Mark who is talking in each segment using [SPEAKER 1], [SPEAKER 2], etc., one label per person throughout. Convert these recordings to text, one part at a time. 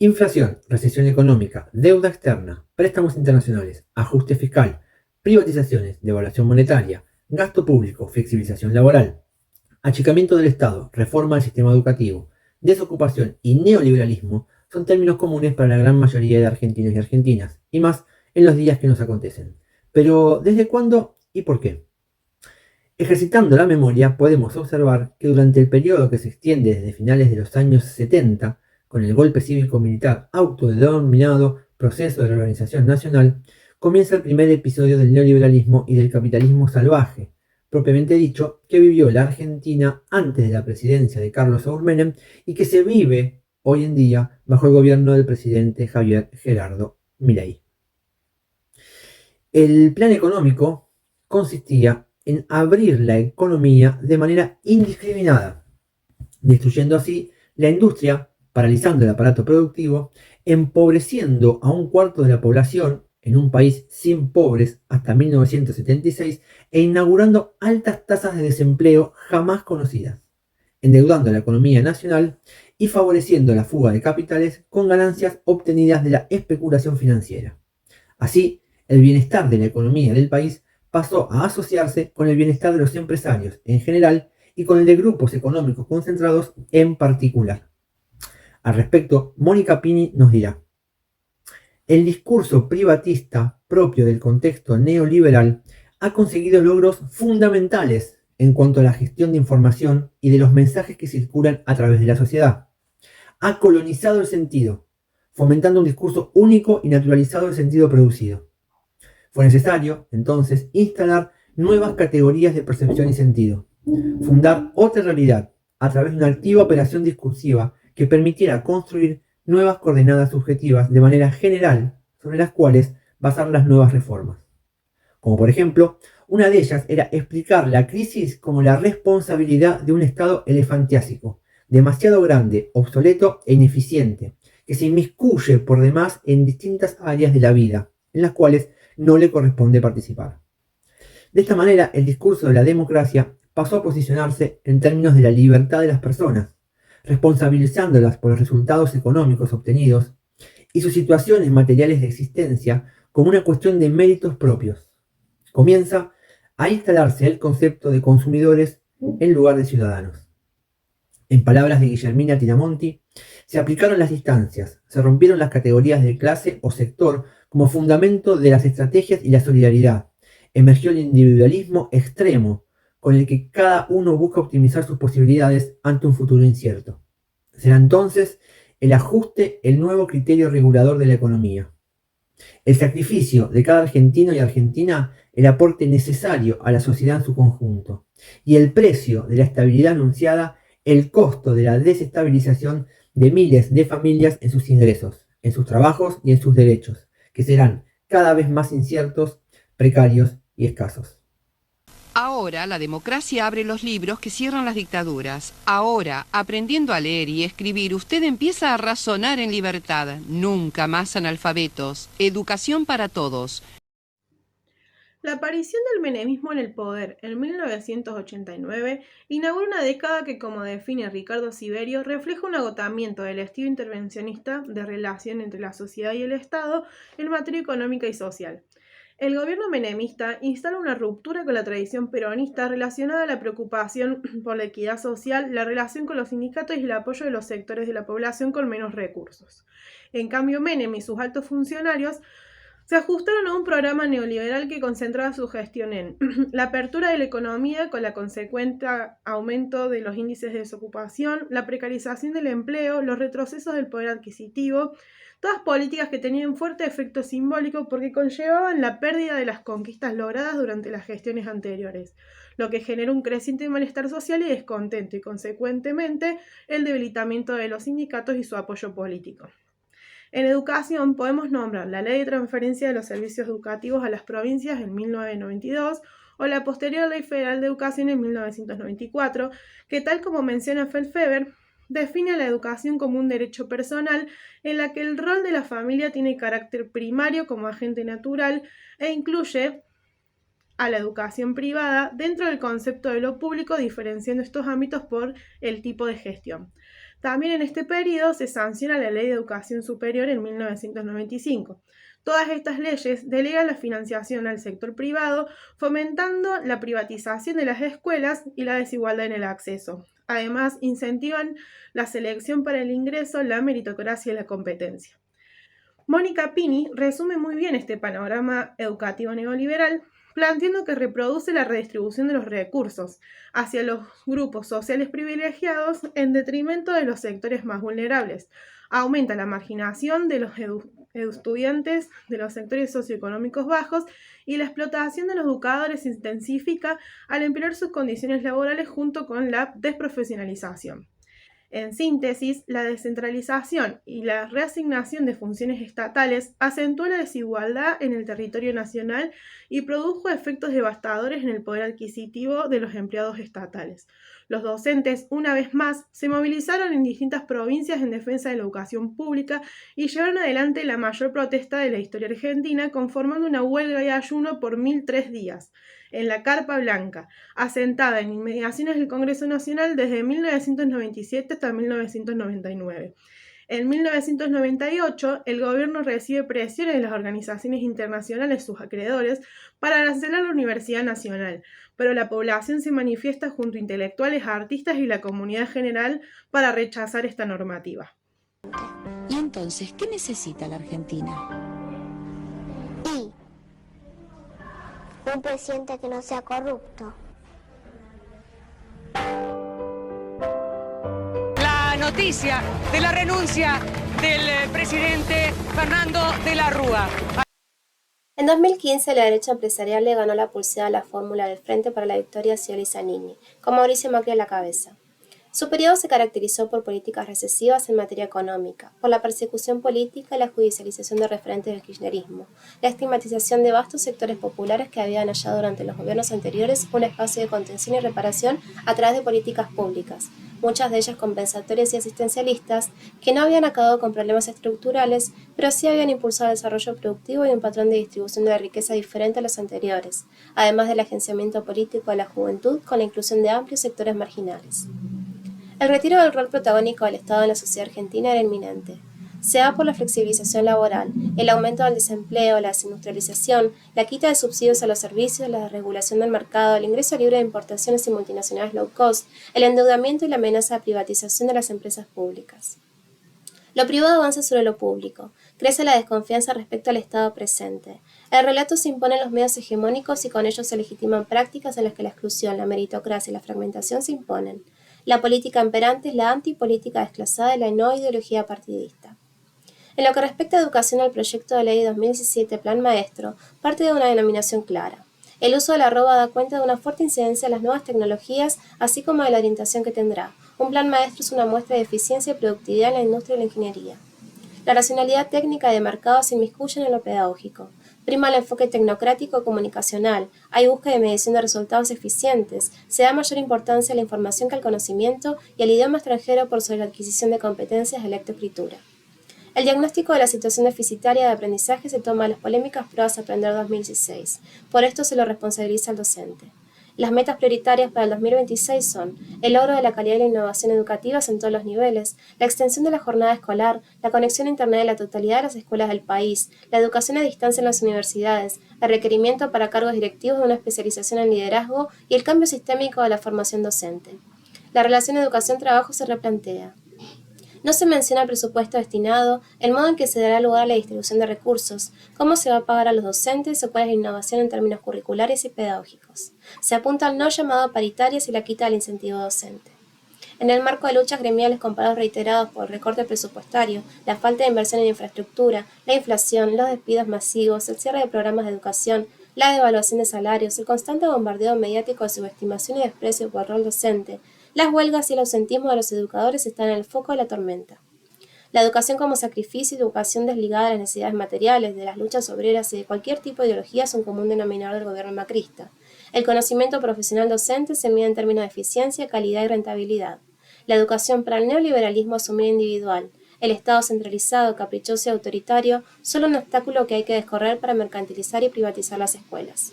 [SPEAKER 1] Inflación, recesión económica, deuda externa, préstamos internacionales, ajuste fiscal, privatizaciones, devaluación monetaria, gasto público, flexibilización laboral, achicamiento del Estado, reforma del sistema educativo, desocupación y neoliberalismo son términos comunes para la gran mayoría de argentinos y argentinas, y más en los días que nos acontecen. Pero, ¿desde cuándo y por qué? Ejercitando la memoria, podemos observar que durante el periodo que se extiende desde finales de los años 70, con el golpe cívico-militar autodenominado Proceso de Reorganización Nacional, comienza el primer episodio del neoliberalismo y del capitalismo salvaje, propiamente dicho, que vivió la Argentina antes de la presidencia de Carlos Saúl Menem y que se vive hoy en día bajo el gobierno del presidente Javier Gerardo Milei. El plan económico consistía en abrir la economía de manera indiscriminada, destruyendo así la industria, paralizando el aparato productivo, empobreciendo a un cuarto de la población en un país sin pobres hasta 1976 e inaugurando altas tasas de desempleo jamás conocidas, endeudando a la economía nacional y favoreciendo la fuga de capitales con ganancias obtenidas de la especulación financiera. Así, el bienestar de la economía del país pasó a asociarse con el bienestar de los empresarios en general y con el de grupos económicos concentrados en particular. Al respecto, Mónica Pini nos dirá: el discurso privatista propio del contexto neoliberal ha conseguido logros fundamentales en cuanto a la gestión de información y de los mensajes que circulan a través de la sociedad. Ha colonizado el sentido, fomentando un discurso único y naturalizado del sentido producido. Fue necesario, entonces, instalar nuevas categorías de percepción y sentido, fundar otra realidad a través de una activa operación discursiva que permitiera construir nuevas coordenadas subjetivas de manera general sobre las cuales basar las nuevas reformas. Como por ejemplo, una de ellas era explicar la crisis como la responsabilidad de un Estado elefantiásico, demasiado grande, obsoleto e ineficiente, que se inmiscuye por demás en distintas áreas de la vida, en las cuales no le corresponde participar. De esta manera, el discurso de la democracia pasó a posicionarse en términos de la libertad de las personas, responsabilizándolas por los resultados económicos obtenidos y sus situaciones materiales de existencia como una cuestión de méritos propios. Comienza a instalarse el concepto de consumidores en lugar de ciudadanos. En palabras de Guillermina Tiramonti, se aplicaron las distancias, se rompieron las categorías de clase o sector como fundamento de las estrategias y la solidaridad. Emergió el individualismo extremo, con el que cada uno busca optimizar sus posibilidades ante un futuro incierto. Será entonces el ajuste el nuevo criterio regulador de la economía. El sacrificio de cada argentino y argentina el aporte necesario a la sociedad en su conjunto. Y el precio de la estabilidad anunciada, el costo de la desestabilización de miles de familias en sus ingresos, en sus trabajos y en sus derechos, que serán cada vez más inciertos, precarios y escasos.
[SPEAKER 2] Ahora la democracia abre los libros que cierran las dictaduras. Ahora, aprendiendo a leer y escribir, usted empieza a razonar en libertad. Nunca más analfabetos. Educación para todos.
[SPEAKER 3] La aparición del menemismo en el poder en 1989 inaugura una década que, como define Ricardo Siberio, refleja un agotamiento del estilo intervencionista de relación entre la sociedad y el Estado en materia económica y social. El gobierno menemista instala una ruptura con la tradición peronista relacionada a la preocupación por la equidad social, la relación con los sindicatos y el apoyo de los sectores de la población con menos recursos. En cambio, Menem y sus altos funcionarios se ajustaron a un programa neoliberal que concentraba su gestión en la apertura de la economía con la consecuente aumento de los índices de desocupación, la precarización del empleo, los retrocesos del poder adquisitivo, todas políticas que tenían fuerte efecto simbólico porque conllevaban la pérdida de las conquistas logradas durante las gestiones anteriores, lo que genera un creciente malestar social y descontento y, consecuentemente, el debilitamiento de los sindicatos y su apoyo político. En educación podemos nombrar la Ley de Transferencia de los Servicios Educativos a las Provincias en 1992 o la posterior Ley Federal de Educación en 1994, que, tal como menciona Feldfeber, define a la educación como un derecho personal en la que el rol de la familia tiene carácter primario como agente natural e incluye a la educación privada dentro del concepto de lo público, diferenciando estos ámbitos por el tipo de gestión. También en este periodo se sanciona la Ley de Educación Superior en 1995. Todas estas leyes delegan la financiación al sector privado, fomentando la privatización de las escuelas y la desigualdad en el acceso. Además, incentivan la selección para el ingreso, la meritocracia y la competencia. Mónica Pini resume muy bien este panorama educativo neoliberal, planteando que reproduce la redistribución de los recursos hacia los grupos sociales privilegiados en detrimento de los sectores más vulnerables. Aumenta la marginación de los estudiantes de los sectores socioeconómicos bajos y la explotación de los educadores se intensifica al empeorar sus condiciones laborales junto con la desprofesionalización. En síntesis, la descentralización y la reasignación de funciones estatales acentuó la desigualdad en el territorio nacional y produjo efectos devastadores en el poder adquisitivo de los empleados estatales. Los docentes, una vez más, se movilizaron en distintas provincias en defensa de la educación pública y llevaron adelante la mayor protesta de la historia argentina, conformando una huelga y ayuno por 1003 días en la Carpa Blanca, asentada en inmediaciones del Congreso Nacional desde 1997 hasta 1999. En 1998, el gobierno recibe presiones de las organizaciones internacionales, sus acreedores, para arancelar la Universidad Nacional, pero la población se manifiesta junto a intelectuales, artistas y la comunidad general para rechazar esta normativa.
[SPEAKER 4] ¿Y entonces qué necesita la Argentina?
[SPEAKER 5] Un presidente que no sea corrupto.
[SPEAKER 6] La noticia de la renuncia del presidente Fernando de la Rúa.
[SPEAKER 7] En 2015, la derecha empresarial le ganó la pulseada a la fórmula del Frente para la Victoria Scioli Zanini, con Mauricio Macri a la cabeza. Su periodo se caracterizó por políticas recesivas en materia económica, por la persecución política y la judicialización de referentes del kirchnerismo, la estigmatización de vastos sectores populares que habían hallado durante los gobiernos anteriores un espacio de contención y reparación a través de políticas públicas, muchas de ellas compensatorias y asistencialistas, que no habían acabado con problemas estructurales, pero sí habían impulsado el desarrollo productivo y un patrón de distribución de la riqueza diferente a los anteriores, además del agenciamiento político de la juventud con la inclusión de amplios sectores marginales. El retiro del rol protagónico del Estado en la sociedad argentina era inminente. Se da por la flexibilización laboral, el aumento del desempleo, la desindustrialización, la quita de subsidios a los servicios, la desregulación del mercado, el ingreso libre de importaciones y multinacionales low cost, el endeudamiento y la amenaza de privatización de las empresas públicas. Lo privado avanza sobre lo público, crece la desconfianza respecto al Estado presente. El relato se impone en los medios hegemónicos y con ellos se legitiman prácticas en las que la exclusión, la meritocracia y la fragmentación se imponen. La política imperante es la antipolítica desclasada y la no ideología partidista. En lo que respecta a educación, el proyecto de ley de 2017 Plan Maestro parte de una denominación clara. El uso de la arroba da cuenta de una fuerte incidencia de las nuevas tecnologías, así como de la orientación que tendrá. Un plan maestro es una muestra de eficiencia y productividad en la industria y la ingeniería. La racionalidad técnica y de mercado se inmiscuyen en lo pedagógico. Prima el enfoque tecnocrático comunicacional, hay búsqueda de medición de resultados eficientes, se da mayor importancia a la información que al conocimiento y al idioma extranjero por sobre la adquisición de competencias de lectoescritura. El diagnóstico de la situación deficitaria de aprendizaje se toma de las polémicas pruebas Aprender 2016. Por esto se lo responsabiliza al docente. Las metas prioritarias para el 2026 son el logro de la calidad y la innovación educativas en todos los niveles, la extensión de la jornada escolar, la conexión a Internet de la totalidad de las escuelas del país, la educación a distancia en las universidades, el requerimiento para cargos directivos de una especialización en liderazgo y el cambio sistémico de la formación docente. La relación educación-trabajo se replantea. No se menciona el presupuesto destinado, el modo en que se dará lugar a la distribución de recursos, cómo se va a pagar a los docentes o cuál es la innovación en términos curriculares y pedagógicos. Se apunta al no llamado a paritarias y la quita del incentivo docente. En el marco de luchas gremiales con paros reiterados por el recorte presupuestario, la falta de inversión en infraestructura, la inflación, los despidos masivos, el cierre de programas de educación, la devaluación de salarios, el constante bombardeo mediático de subestimación y desprecio por el rol docente, las huelgas y el ausentismo de los educadores están en el foco de la tormenta. La educación como sacrificio y educación desligada de las necesidades materiales, de las luchas obreras y de cualquier tipo de ideología es un común denominador del gobierno macrista. El conocimiento profesional docente se mide en términos de eficiencia, calidad y rentabilidad. La educación para el neoliberalismo es un medio individual. El Estado centralizado, caprichoso y autoritario, solo un obstáculo que hay que descorrer para mercantilizar y privatizar las escuelas.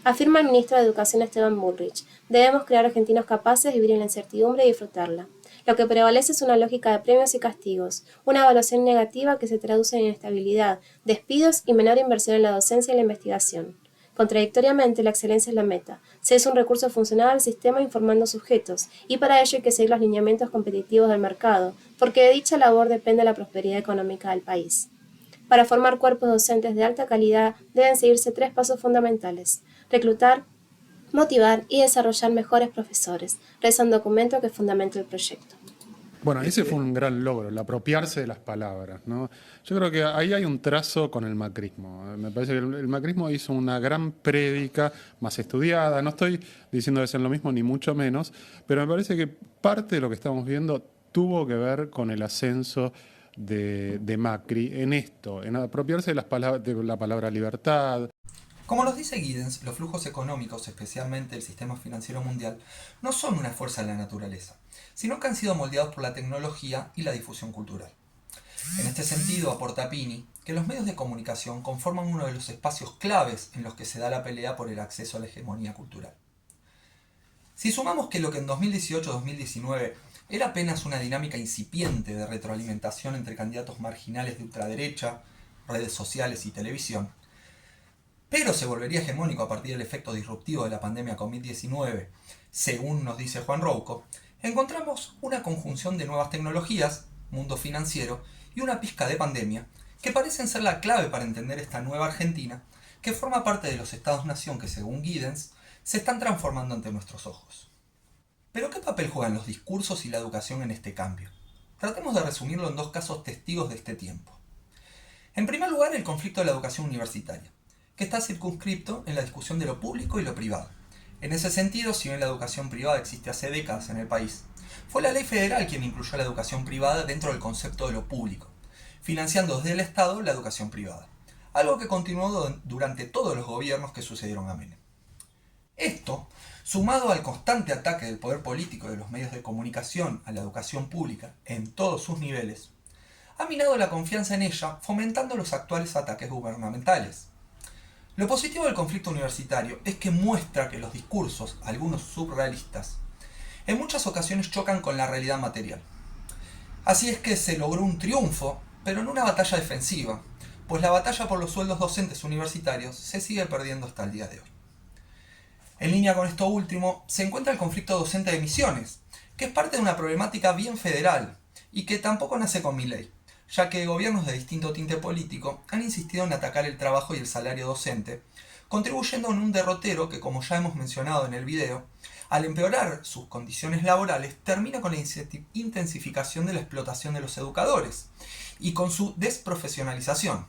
[SPEAKER 7] Afirma el ministro de Educación Esteban Bullrich: debemos crear argentinos capaces de vivir en la incertidumbre y disfrutarla. Lo que prevalece es una lógica de premios y castigos, una evaluación negativa que se traduce en inestabilidad, despidos y menor inversión en la docencia y la investigación. Contradictoriamente, la excelencia es la meta. Se es un recurso funcional al sistema informando sujetos, y para ello hay que seguir los lineamientos competitivos del mercado, porque de dicha labor depende la prosperidad económica del país. Para formar cuerpos docentes de alta calidad deben seguirse 3 pasos fundamentales: reclutar, motivar y desarrollar mejores profesores, reza un documento que fundamenta el proyecto.
[SPEAKER 8] Bueno, ese fue un gran logro, el apropiarse de las palabras, ¿no? Yo creo que ahí hay un trazo con el macrismo. Me parece que el macrismo hizo una gran prédica más estudiada. No estoy diciendo que sean lo mismo, ni mucho menos, pero me parece que parte de lo que estamos viendo tuvo que ver con el ascenso de Macri en esto, en apropiarse de la palabra libertad.
[SPEAKER 9] Como nos dice Giddens, los flujos económicos, especialmente el sistema financiero mundial, no son una fuerza de la naturaleza, sino que han sido moldeados por la tecnología y la difusión cultural. En este sentido, aporta Pini que los medios de comunicación conforman uno de los espacios claves en los que se da la pelea por el acceso a la hegemonía cultural. Si sumamos que lo que en 2018-2019 era apenas una dinámica incipiente de retroalimentación entre candidatos marginales de ultraderecha, redes sociales y televisión, pero se volvería hegemónico a partir del efecto disruptivo de la pandemia COVID-19, según nos dice Juan Rouco, encontramos una conjunción de nuevas tecnologías, mundo financiero y una pizca de pandemia que parecen ser la clave para entender esta nueva Argentina que forma parte de los estados-nación que, según Giddens, se están transformando ante nuestros ojos. ¿Pero qué papel juegan los discursos y la educación en este cambio? Tratemos de resumirlo en 2 casos testigos de este tiempo. En primer lugar, el conflicto de la educación universitaria, que está circunscripto en la discusión de lo público y lo privado. En ese sentido, si bien la educación privada existe hace décadas en el país, fue la ley federal quien incluyó la educación privada dentro del concepto de lo público, financiando desde el Estado la educación privada, algo que continuó durante todos los gobiernos que sucedieron a Menem. Esto, sumado al constante ataque del poder político y de los medios de comunicación a la educación pública en todos sus niveles, ha minado la confianza en ella, fomentando los actuales ataques gubernamentales. Lo positivo del conflicto universitario es que muestra que los discursos, algunos surrealistas, en muchas ocasiones chocan con la realidad material. Así es que se logró un triunfo, pero en una batalla defensiva, pues la batalla por los sueldos docentes universitarios se sigue perdiendo hasta el día de hoy. En línea con esto último, se encuentra el conflicto docente de Misiones, que es parte de una problemática bien federal y que tampoco nace con mi ley, ya que gobiernos de distinto tinte político han insistido en atacar el trabajo y el salario docente, contribuyendo en un derrotero que, como ya hemos mencionado en el video, al empeorar sus condiciones laborales, termina con la intensificación de la explotación de los educadores y con su desprofesionalización,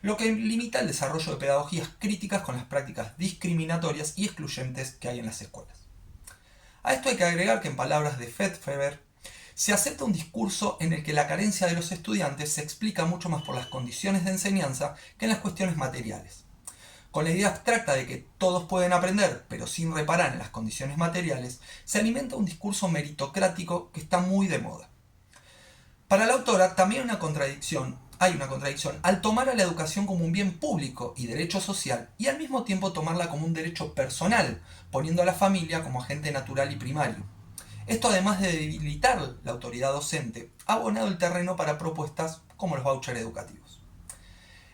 [SPEAKER 9] lo que limita el desarrollo de pedagogías críticas con las prácticas discriminatorias y excluyentes que hay en las escuelas. A esto hay que agregar que, en palabras de Fedfeber, se acepta un discurso en el que la carencia de los estudiantes se explica mucho más por las condiciones de enseñanza que en las cuestiones materiales. Con la idea abstracta de que todos pueden aprender, pero sin reparar en las condiciones materiales, se alimenta un discurso meritocrático que está muy de moda. Para la autora también hay una contradicción al tomar a la educación como un bien público y derecho social y al mismo tiempo tomarla como un derecho personal, poniendo a la familia como agente natural y primario. Esto, además de debilitar la autoridad docente, ha abonado el terreno para propuestas como los vouchers educativos.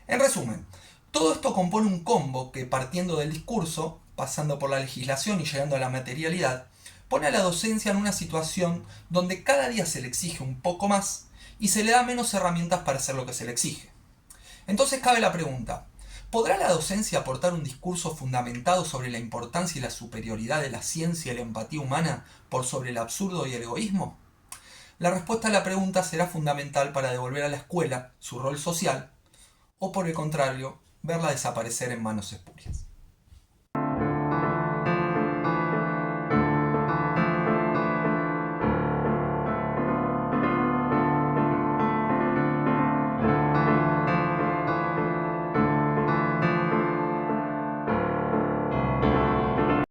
[SPEAKER 9] En resumen, todo esto compone un combo que, partiendo del discurso, pasando por la legislación y llegando a la materialidad, pone a la docencia en una situación donde cada día se le exige un poco más y se le da menos herramientas para hacer lo que se le exige. Entonces cabe la pregunta: ¿podrá la docencia aportar un discurso fundamentado sobre la importancia y la superioridad de la ciencia y la empatía humana por sobre el absurdo y el egoísmo? La respuesta a la pregunta será fundamental para devolver a la escuela su rol social, o por el contrario, verla desaparecer en manos espurias.